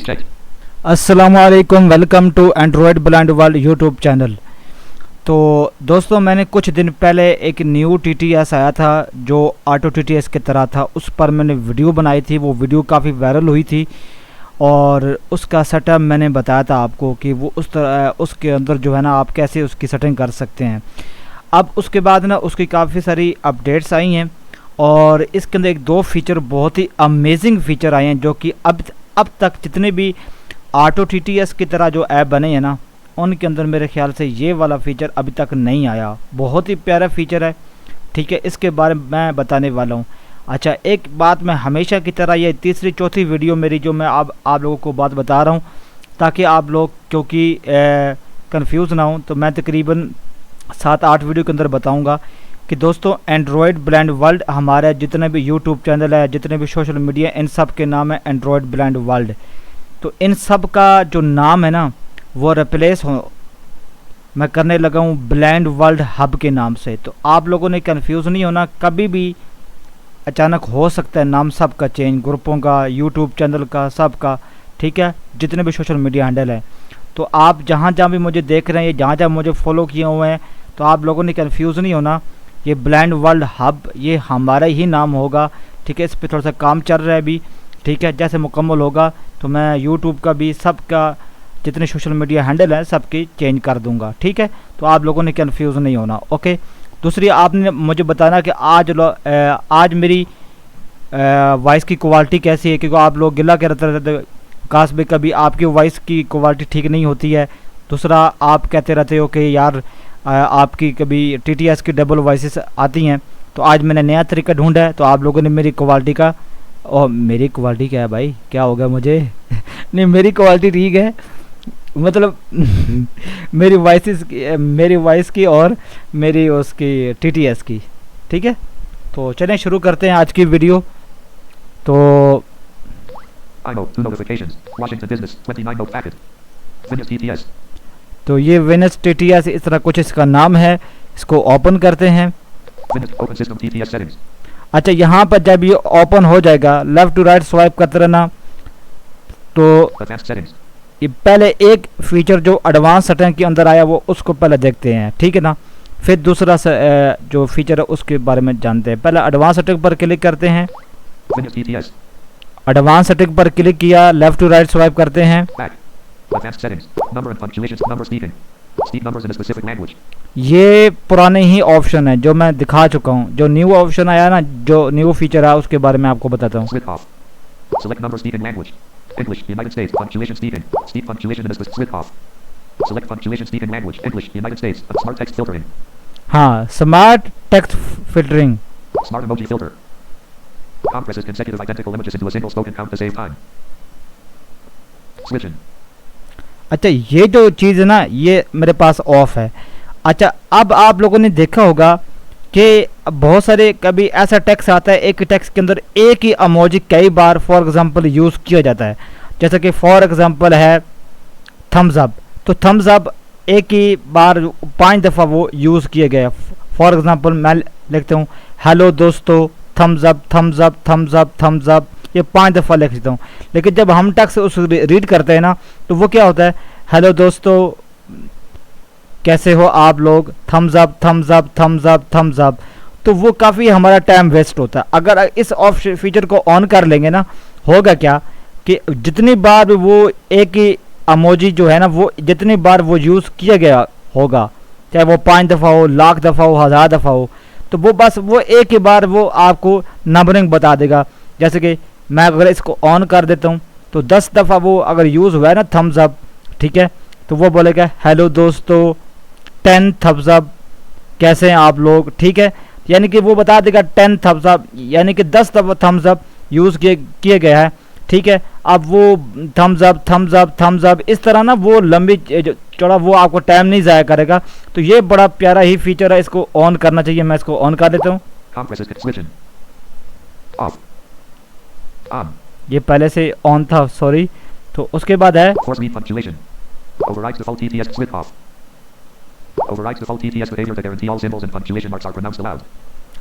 अस्सलामुअलैकुम, welcome to Android blind world YouTube channel. तो दोस्तों, मैंने कुछ दिन पहले एक न्यू TTS आया था जो ऑटो TTS की तरह था, उस पर मैंने वीडियो बनाई थी। वो वीडियो काफ़ी वायरल हुई थी और उसका सेटअप मैंने बताया था आपको कि वो उस तरह उसके अंदर जो है ना आप कैसे उसकी सेटिंग कर सकते हैं। अब उसके बाद ना उसकी काफ़ी सारी अपडेट्स आई हैं और इसके अंदर एक दो फीचर बहुत ही अमेजिंग फ़ीचर आए हैं जो कि अब तक जितने भी ऑटो TTS की तरह जो ऐप बने हैं ना उनके अंदर मेरे ख्याल से ये वाला फ़ीचर अभी तक नहीं आया। बहुत ही प्यारा फ़ीचर है, ठीक है, इसके बारे में मैं बताने वाला हूँ। अच्छा, एक बात मैं हमेशा की तरह ये तीसरी चौथी वीडियो मेरी जो मैं आप लोगों को बात बता रहा हूँ ताकि आप लोग क्योंकि कंफ्यूज ना हो, तो मैं तकरीबन 7-8 वीडियो के अंदर बताऊँगा कि दोस्तों एंड्रॉयड ब्लाइंड वर्ल्ड हमारे जितने भी यूट्यूब चैनल है, जितने भी सोशल मीडिया, इन सब के नाम है एंड्रॉयड ब्लाइंड वर्ल्ड। तो इन सब का जो नाम है ना वो रिप्लेस हो मैं करने लगा हूँ ब्लाइंड वर्ल्ड हब के नाम से। तो आप लोगों ने कंफ्यूज नहीं होना, कभी भी अचानक हो सकता है नाम सब का चेंज, ग्रुपों का, यूट्यूब चैनल का, सब का, ठीक है, जितने भी सोशल मीडिया हैंडल है। तो आप जहाँ जहाँ भी मुझे देख रहे हैं, जहाँ जहाँ मुझे फॉलो किए हुए हैं, तो आप लोगों ने कंफ्यूज नहीं होना, ये ब्लाइंड वर्ल्ड हब ये हमारा ही नाम होगा, ठीक है। इस पर थोड़ा सा काम चल रहा है अभी, ठीक है। जैसे मुकम्मल होगा तो मैं यूट्यूब का भी, सबका जितने सोशल मीडिया हैंडल हैं सबकी चेंज कर दूंगा, ठीक है। तो आप लोगों ने कंफ्यूज नहीं होना, ओके। दूसरी, आपने मुझे बताना कि आज मेरी वॉइस की क्वालिटी कैसी है, क्योंकि आप लोग गिला करते रहते काश भी कभी आपकी वॉइस की क्वालिटी ठीक नहीं होती है। दूसरा, आप कहते रहते हो कि यार आपकी कभी TTS की डबल वॉइसेस आती हैं। तो आज मैंने नया तरीका ढूंढा है, तो आप लोगों ने मेरी क्वालिटी का, और मेरी क्वालिटी क्या है भाई, क्या हो गया मुझे नहीं, मेरी क्वालिटी ठीक है, मतलब मेरी वॉइस की और मेरी उसकी TTS की, ठीक है। तो चलें शुरू करते हैं आज की वीडियो। तो तो ये विनस TTS इस तरह कुछ इसका नाम है। इसको ओपन करते हैं। अच्छा, यहाँ पर जब ये ओपन हो जाएगा लेफ्ट टू राइट स्वाइप करते रहना। तो ये पहले एक फीचर जो एडवांस सेटिंग के अंदर आया वो उसको पहले देखते हैं, ठीक है ना। फिर दूसरा जो फीचर है उसके बारे में जानते हैं। पहले एडवांस सेटिंग पर क्लिक करते हैं। एडवांस सेटिंग पर क्लिक किया, लेफ्ट टू राइट स्वाइप करते हैं। ये पुराने ही ऑप्शन है जो मैं दिखा चुका हूँ। जो न्यू ऑप्शन आया ना, जो न्यू फीचर है उसके बारे में आपको बताता हूँ। English, United States, punctuation speaking, speed punctuation and switch off. Select punctuation speaking language, English, United States, smart text filtering. हाँ, smart text filtering. Smart emoji filter. Compresses consecutive identical images into a single spoken count to save time. Switching. अच्छा, ये जो चीज़ है ना ये मेरे पास of है। अच्छा, अब आप लोगों ने देखा होगा कि बहुत सारे कभी ऐसा टेक्स्ट आता है, एक टेक्स्ट के अंदर एक ही इमोजी कई बार फॉर एग्जांपल यूज़ किया जाता है। जैसे कि फॉर एग्जांपल है थम्स अप, तो थम्स अप एक ही बार 5 दफ़ा वो यूज़ किए गए। फॉर एग्जांपल मैं लिखता हूँ हेलो दोस्तों, thumbs up thumbs up thumbs up thumbs up, ये 5 दफ़ा लिख देता हूँ। लेकिन जब हम टेक्स्ट उस रीड करते हैं ना तो वो क्या होता है, हेलो दोस्तों कैसे हो आप लोग, thumbs up thumbs up thumbs up thumbs up. तो वो काफ़ी हमारा टाइम वेस्ट होता है। अगर इस ऑप्शन फीचर को ऑन कर लेंगे ना, होगा क्या कि जितनी बार वो एक ही इमोजी जो है ना वो जितनी बार वो यूज़ किया गया होगा, चाहे वो 5 दफ़ा हो, लाख दफ़ा हो, 1000 दफ़ा हो, तो वो बस वो एक ही बार वो आपको नंबरिंग बता देगा। जैसे कि मैं अगर इसको ऑन कर देता हूँ तो 10 दफ़ा वो अगर यूज़ हुआ है ना थम्स अप, ठीक है, तो वो बोलेगा हेलो दोस्तों 10 थम्स अप, कैसे हैं आप लोग, ठीक है। यानी कि वो बता देगा 10 थम्स अप, यानी कि 10 दफ़ा थम्स अप यूज़ किए गया है, ठीक है। अब वो thumbs up thumbs up thumbs up इस तरह ना वो लंबी चौड़ा वो आपको टाइम नहीं ज़ाया करेगा। तो ये बड़ा प्यारा ही फीचर है, इसको ऑन करना चाहिए। मैं इसको ऑन कर देता हूँ। ये पहले से ऑन था, सॉरी। तो उसके बाद है Overrides default TTS behavior to guarantee all symbols and punctuation marks are pronounced aloud.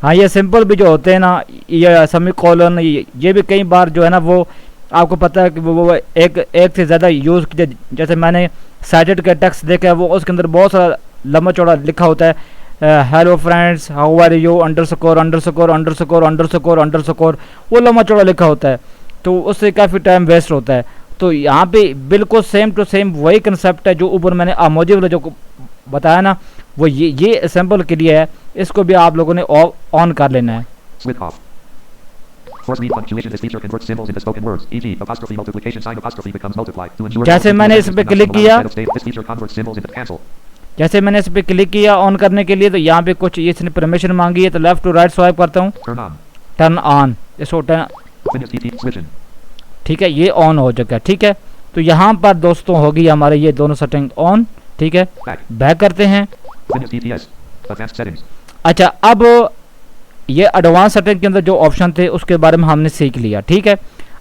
हाँ, ये सिंपल भी जो होते हैं ना, ये सेमीकोलन, ये भी कई बार जो है ना वो आपको पता है कि वो एक से ज़्यादा यूज़ किया, जैसे मैंने साइटेड का टेक्स्ट देखा है, वो उसके अंदर बहुत सारा लंबा चौड़ा लिखा होता है, hello friends how are you underscore underscore underscore underscore underscore, वो लंबा चौड़ा लिखा होता है, तो उससे काफ़ी टाइम वेस्ट होता है। तो यहाँ पे बिल्कुल सेम टू सेम वही कंसेप्ट है जो ऊपर मैंने इमोजी वाला जो बताया ना, वो ये सैम्पल के लिए है, इसको भी आप लोगों ने ऑन कर लेना है। Switch off. Force read punctuation. This feature converts symbols into spoken words. E.g. apostrophe multiplication sign apostrophe becomes multiply. To ensure जैसे मैंने इस पे क्लिक किया, this feature converts symbols into cancel. जैसे मैंने इस पे क्लिक किया ऑन करने के लिए, तो यहाँ पे कुछ इसने परमिशन मांगी है, तो लेफ्ट टू राइट स्वाइप करता हूँ, Turn on. टर्न ऑन, इसको टर्न, Finish TT switching. ठीक है, ये ऑन हो चुका है। ठीक है, तो यहाँ पर दोस्तों होगी हमारे ये दोनों सेटिंग ऑन। ठीक है, Back. बैक करते हैं। Finish TTS. Advanced settings. अच्छा, अब ये एडवांस सेटिंग के अंदर जो ऑप्शन थे उसके बारे में हमने सीख लिया। ठीक है,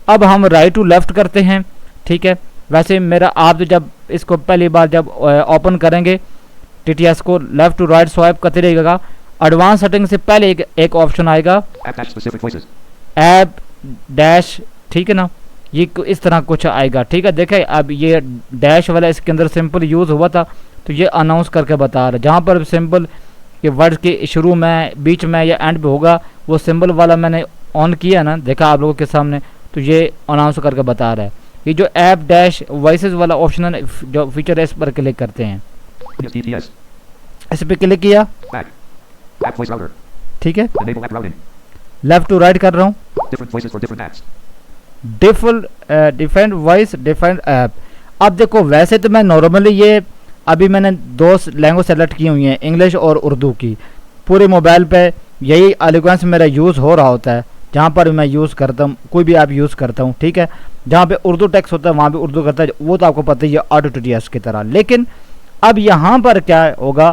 अब हम राइट टू लेफ्ट करते हैं। ठीक है, वैसे मेरा आप जब इसको पहली बार जब ओपन करेंगे TTS को, लेफ्ट टू राइट स्वाइप करते रहेगा। एडवांस सेटिंग से पहले एक ऑप्शन आएगा App dash specific voices. App dash, ठीक है ना, ये इस तरह कुछ आएगा। ठीक है, देखें अब ये डैश वाला इसके अंदर सिंपल यूज़ हुआ था, तो ये अनाउंस करके बता रहा है। जहाँ पर सिंपल के वर्ड के शुरू में, बीच में या एंड पे होगा, वो सिंबल वाला मैंने ऑन किया ना, देखा आप लोगों के सामने, तो ये अनाउंस करके बता रहा है। ये जो ऐप डैश वॉइसेस वाला ऑप्शन है जो फीचर है, इस पर क्लिक करते हैं। Finish TTS. इस पर क्लिक किया, Back. App voice router. ठीक है, Enable app routing. Left to right कर रहा हूँ, Different voices for different apps. Different voice different app. अब देखो, वैसे तो मैं नॉर्मली ये अभी मैंने दो लैंग्वेज सेलेक्ट की हुई हैं, इंग्लिश और उर्दू की। पूरे मोबाइल पे यही एलोक्वेंस मेरा यूज़ हो रहा होता है, जहाँ पर मैं यूज़ करता हूँ, कोई भी ऐप यूज़ करता हूँ। ठीक है, जहाँ पे उर्दू टेक्स्ट होता है वहाँ पे उर्दू करता है, वो तो आपको पता ही है ऑटो TTS की तरह। लेकिन अब यहाँ पर क्या होगा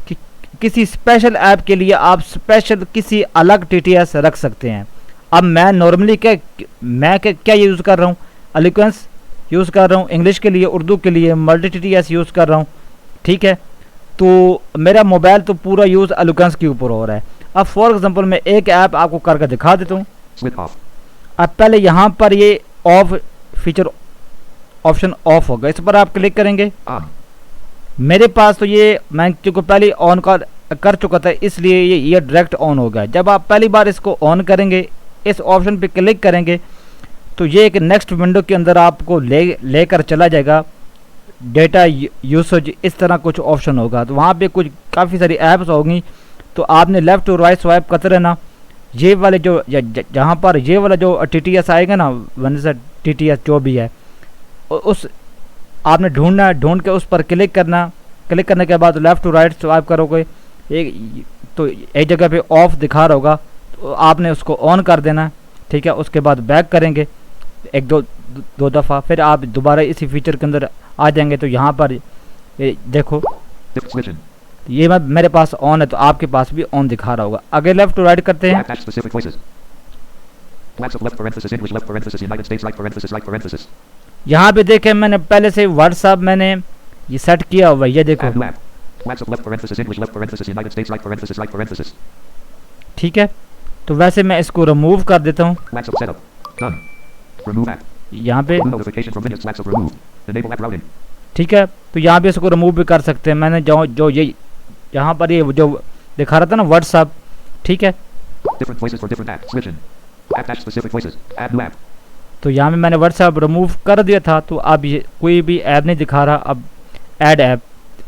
कि किसी स्पेशल ऐप के लिए आप स्पेशल किसी अलग TTS रख सकते हैं। अब मैं नॉर्मली क्या यूज़ कर रहा हूँ, एलोक्वेंस यूज़ कर रहा हूँ इंग्लिश के लिए, उर्दू के लिए मल्टी TTS यूज़ कर रहा हूँ। ठीक है, तो मेरा मोबाइल तो पूरा यूज़ एलोक्वेंस के ऊपर हो रहा है। अब फॉर एग्जांपल मैं एक ऐप आपको करके दिखा देता हूँ। Switch off. अब पहले यहाँ पर ये ऑफ फीचर ऑप्शन ऑफ होगा, इस पर आप क्लिक करेंगे। On. मेरे पास तो ये मैं क्योंकि पहले ऑन कर चुका था, इसलिए ये डायरेक्ट ऑन होगा। जब आप पहली बार इसको ऑन करेंगे, इस ऑप्शन पे क्लिक करेंगे, तो ये एक नेक्स्ट विंडो के अंदर आपको लेकर चला जाएगा। डेटा यूसेज इस तरह कुछ ऑप्शन होगा, तो वहाँ पे कुछ काफ़ी सारी ऐप्स होंगी, तो आपने लेफ़्ट टू राइट स्वाइप करते रहना। ये वाले जो जहाँ पर ये वाला जो TTS आएगा ना, वन से TTS जो भी है, उस आपने ढूंढना, ढूंढ के उस पर क्लिक करना। क्लिक करने के बाद लेफ़्ट टू राइट स्वाइप करोगे, एक जगह पे ऑफ दिखा रहा होगा, तो आपने उसको ऑन कर देना। ठीक है, उसके बाद बैक करेंगे एक दो दफ़ा, फिर आप दोबारा इसी फीचर के अंदर आ जाएंगे। तो यहाँ पर देखो, Switching. ये मेरे पास ऑन है, तो आपके पास भी ऑन दिखा रहा होगा। आगे लेफ्ट टू राइट करते हैं। App dash specific voices. WhatsApp left parenthesis English left parenthesis United States right parenthesis. यहाँ पे देखें, मैंने पहले से व्हाट्सएप मैंने ये सेट किया हुआ है, ये देखो। Add new app. WhatsApp left parenthesis English left parenthesis United States right parenthesis. ठीक है, तो वैसे मैं इसको रिमूव कर देता हूँ। WhatsApp setup. Done. Remove app. यहाँ पे New notification from Linux WhatsApp remove. Enable app routing. ठीक है, तो यहाँ पे इसको रिमूव भी कर सकते हैं। मैंने जो ये यहाँ पर ये जो दिखा रहा था ना व्हाट्सएप, ठीक है, Different voices for different apps. Switching. App dash specific voices. Add new app. तो यहाँ पे मैंने व्हाट्सएप रिमूव कर दिया था, तो अब ये कोई भी ऐप नहीं दिखा रहा। अब ऐड ऐप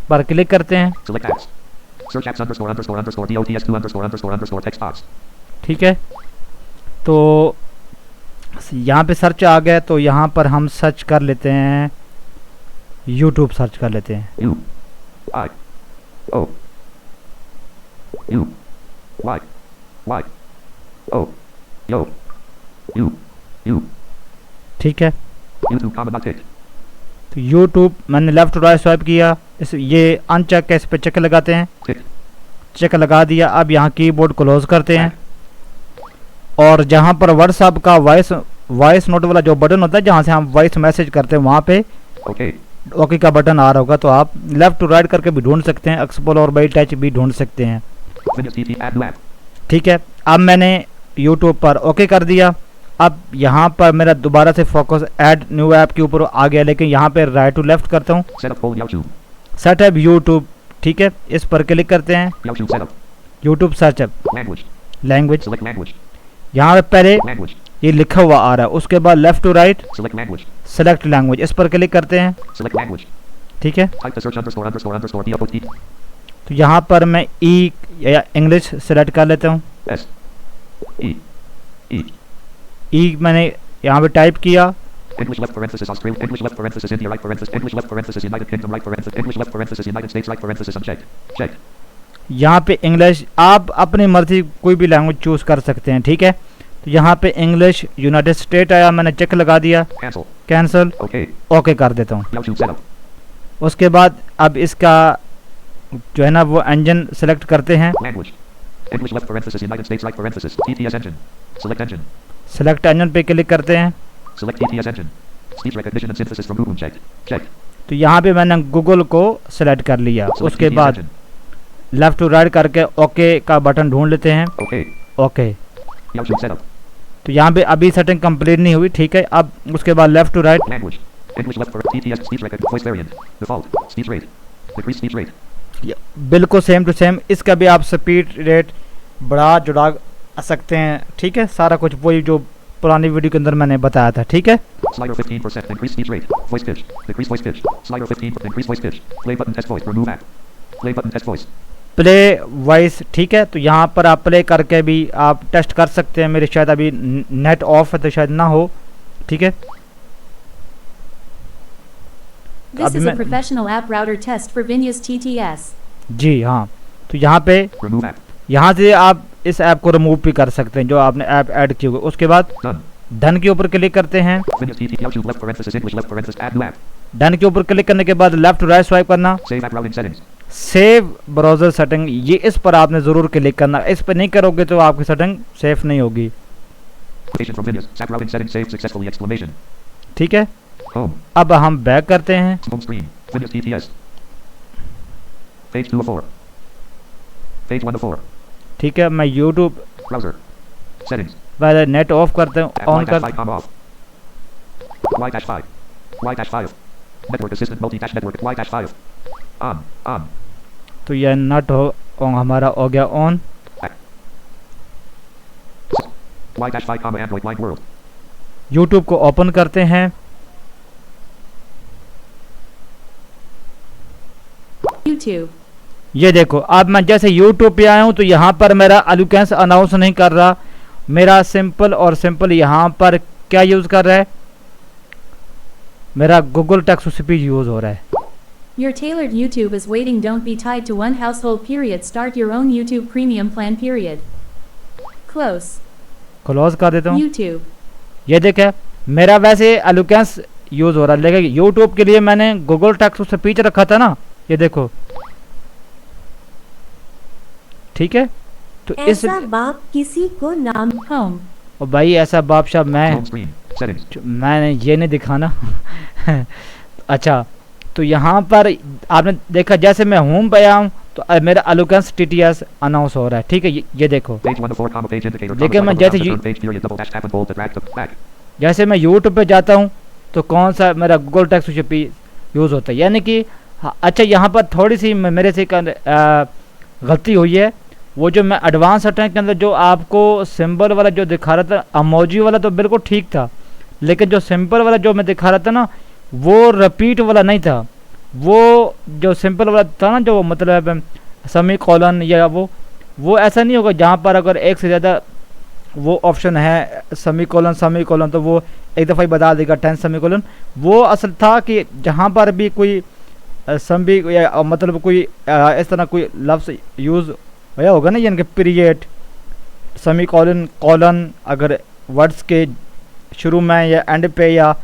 पर क्लिक करते हैं। Select apps. Search apps ___ DOTS2 ___ text box. ठीक है, तो यहाँ पे सर्च आ गया, तो यहाँ पर हम सर्च कर लेते हैं, यूट्यूब सर्च कर लेते हैं। U. I. O. U. Y. Y. O. Yo. U. U. ठीक है, YouTube comma not tick. तो यूट्यूब मैंने लेफ्ट राइट स्वाइप किया, इस ये अनचेक है, इस पर चेक लगाते हैं। Tick. चेक लगा दिया। अब यहाँ कीबोर्ड क्लोज करते हैं, और जहाँ पर व्हाट्सएप का वॉइस नोट वाला जो बटन होता है, जहाँ से हम वॉइस मैसेज करते हैं, वहाँ पे Okay. ओके का बटन आ रहा होगा, तो आप लेफ्ट टू राइट करके भी ढूंढ सकते हैं, एक्सप्लोर और बाई टच भी ढूंढ सकते हैं। Windows TT add new app. ठीक है, अब मैंने यूट्यूब पर ओके कर दिया। अब यहाँ पर मेरा दोबारा से फोकस ऐड न्यू ऐप के ऊपर आ गया, लेकिन यहाँ पे राइट टू लेफ्ट करता हूँ, Setup full YouTube. Setup YouTube, ठीक है, इस पर क्लिक करते हैं, YouTube setup. YouTube search up, Language. Language, Select language. यहाँ पे पहले Language. ये लिखा हुआ आ रहा है, उसके बाद left to right Select language. Select language, इस पर क्लिक करते हैं, Select language. ठीक है। Type the search underscore underscore underscore DOT. तो यहाँ पर मैं ई या इंग्लिश सेलेक्ट कर लेता हूँ, S. E. E. ई मैंने यहाँ पे टाइप किया, English left parenthesis Australia. English left parenthesis India right parenthesis. English left parenthesis United Kingdom right parenthesis. English left parenthesis United States right parenthesis unchecked. Checked. यहाँ पे English आप अपनी मर्जी कोई भी लैंग्वेज चूज कर सकते हैं, ठीक है। तो यहाँ पे इंग्लिश यूनाइटेड स्टेट आया, मैंने चेक लगा दिया, Cancel. Cancel, Okay. ओके कर देता हूँ। YouTube setup. उसके बाद अब इसका जो है ना वो इंजन सेलेक्ट करते हैं, Language. English left parenthesis United States right parenthesis. TTS engine. Select engine. Select engine पे क्लिक करते हैं। Select TTS engine. Speech recognition and synthesis from Google checked. Checked. तो यहाँ पे मैंने गूगल को सेलेक्ट कर लिया, Select उसके TTS बाद engine. लेफ्ट टू राइट करके ओके का बटन ढूंढ लेते हैं, Okay. ओके। YouTube setup. तो यहाँ पे अभी सेटिंग कंप्लीट नहीं हुई, ठीक है। अब उसके बाद left to right, Language. English left for TTS speech record voice variant. Default. Speech rate. Decrease speech rate. बिल्कुल सेम टू सेम, इसका भी आप स्पीड रेट बढ़ा चढ़ा सकते हैं, ठीक है। सारा कुछ वही जो पुरानी वीडियो के अंदर मैंने बताया था, ठीक है। Slider 15%. Increase speech rate. Voice pitch. Decrease voice pitch. Slider 15%. Increase voice pitch. Play button test voice. Remove app. Play button test voice. Play voice, ठीक है। तो यहाँ पर आप प्ले करके भी आप टेस्ट कर सकते हैं। मेरे शायद अभी नेट ऑफ है तो शायद ना हो, ठीक है। This is a professional app router test for Vinyas TTS. जी हाँ, तो यहाँ पे Remove app. यहाँ से आप इस ऐप को रिमूव भी कर सकते हैं जो आपने ऐप ऐड की हुई। उसके बाद Done. डन के ऊपर क्लिक करते हैं। Windows TT YouTube left parenthesis English left parenthesis add new app. Done के ऊपर क्लिक करने के बाद लेफ्ट टू राइट स्वाइप करना, Save app routing settings. Save browser setting, ये इस पर आपने ज़रूर क्लिक करना। इस पर नहीं करोगे तो आपकी सेटिंग सेफ नहीं होगी, Quotation from Windows. SAP routing settings saved successfully exclamation. ठीक है। Home. अब हम बैक करते हैं। Home screen. Windows TTS. Page 2 of 4. Page 1 of 4. ठीक है, मैं यूट्यूब Browser. Settings. पहले नेट ऑफ करते हैं, ऑन कर। Y-5 off. Y-5. Y-5. Network assistant multi-dash network. Y-5. On. On. तो यह नट हो हमारा हो गया on. Y-5, Android Line World. YouTube को ओपन करते हैं। YouTube. ये देखो, अब मैं जैसे यूट्यूब पे आया हूँ तो यहाँ पर मेरा अलुकेंस अनाउंस नहीं कर रहा, मेरा सिंपल और सिंपल यहाँ पर क्या यूज़ कर रहा है, मेरा Google text to speech use हो रहा है। Your tailored YouTube is waiting. Don't be tied to one household. Period. Start your own YouTube premium plan. Period. Close. Close कर देता हूँ। YouTube. ये देखे मेरा वैसे अलुकेंस यूज़ हो रहा है, लेकिन यूट्यूब के लिए मैंने गूगल टेक्स्ट टू स्पीच रखा था ना, ये देखो, ठीक है। तो इस ऐसा बाप किसी को नाम Home. ओ भाई ऐसा बाप साहब Home screen. Settings. मैंने ये नहीं दिखाना अच्छा, तो यहाँ पर आपने देखा जैसे मैं होम पे आया हूँ तो मेरा अलुकेंस TTS अनाउंस हो रहा है, ठीक है। ये देखो, Page 1 of 4, comma page indicator. लेकिन मैं comma, जैसे comma, ये- turn page period double dash tab and bold to drag to back. जैसे मैं यूट्यूब पे जाता हूँ तो कौन सा मेरा Google text to speech use होता है, यानी कि अच्छा यहाँ पर थोड़ी सी मेरे से गलती हुई है। वो जो मैं एडवांस सेटिंग के अंदर जो आपको सिंबल वाला जो दिखा रहा था, अमोजी वाला तो बिल्कुल ठीक था, लेकिन जो सिंपल वाला जो मैं दिखा रहा था ना वो रिपीट वाला नहीं था। वो जो सिंपल वाला था ना, जो मतलब सेमी कॉलन या वो ऐसा नहीं होगा जहाँ पर अगर एक से ज़्यादा वो ऑप्शन है सेमी कॉलन तो वो एक दफ़ा ही बता देगा 10 सेमी कॉलन। वो असल था कि जहाँ पर भी कोई समी या मतलब कोई इस तरह कोई लफ्ज़ यूज़ होया होगा ना, यानी कि पीरियड सेमी कॉलन अगर वर्ड्स के शुरू में या एंड पे या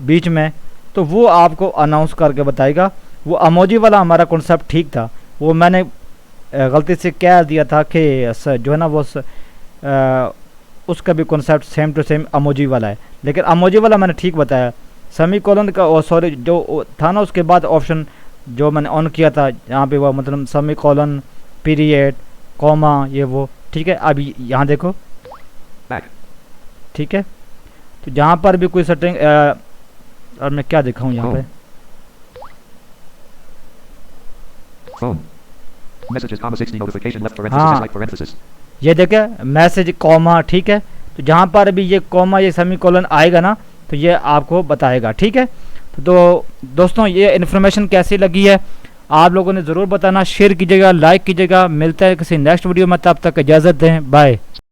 बीच में, तो वो आपको अनाउंस करके बताएगा। वो अमोजी वाला हमारा कॉन्सेप्ट ठीक था, वो मैंने गलती से कह दिया था कि जो है ना वो उसका भी कॉन्सेप्ट सेम टू सेम अमोजी वाला है, लेकिन अमोजी वाला मैंने ठीक बताया। सेमी कॉलन का सॉरी जो था ना उसके बाद ऑप्शन जो मैंने ऑन किया था यहाँ पे वो मतलब सेमी कॉलन पीरियड कॉमा ये वो, ठीक है। अब यहाँ देखो, Back. ठीक है। तो जहाँ पर भी कोई सेटिंग और मैं क्या दिखाऊँ यहाँ पे Phone. Messages, comma 60 notification left parenthesis हाँ। right parenthesis. ये देखे मैसेज कॉमा, ठीक है। तो जहाँ पर भी ये कॉमा ये सेमीकोलन आएगा ना तो ये आपको बताएगा, ठीक है। तो दोस्तों ये इन्फॉर्मेशन कैसी लगी है आप लोगों ने ज़रूर बताना, शेयर कीजिएगा, लाइक कीजिएगा। मिलता है किसी नेक्स्ट वीडियो में, तब तक इजाज़त दें, बाय।